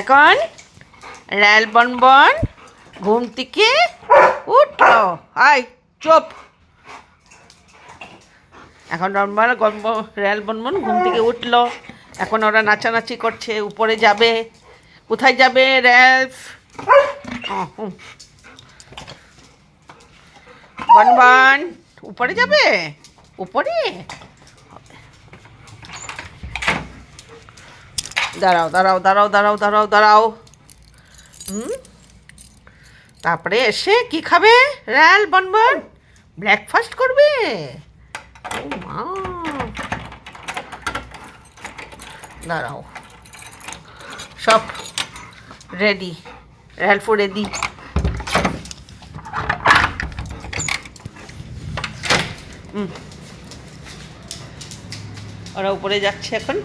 এখন র্যাল বনবন ঘুম থেকে উঠলো। আয় চুপ। এখন র্যাল বনবন ঘুম থেকে উঠলো। এখন ওরা নাচানাচি করছে, উপরে যাবে। কোথায় যাবে র্যালফ? বনবন উপরে যাবে? উপরে দাঁড়াও দাঁড়াও দাঁড়াও দাঁড়াও দাঁড়াও দাঁড়াও। তারপরে এসে কি খাবে র্যাল বনবন? ব্রেকফাস্ট করবে। ও মা, দাঁড়াও, সব রেডি, র্যালফও রেডি। ওরা উপরে যাচ্ছে এখন।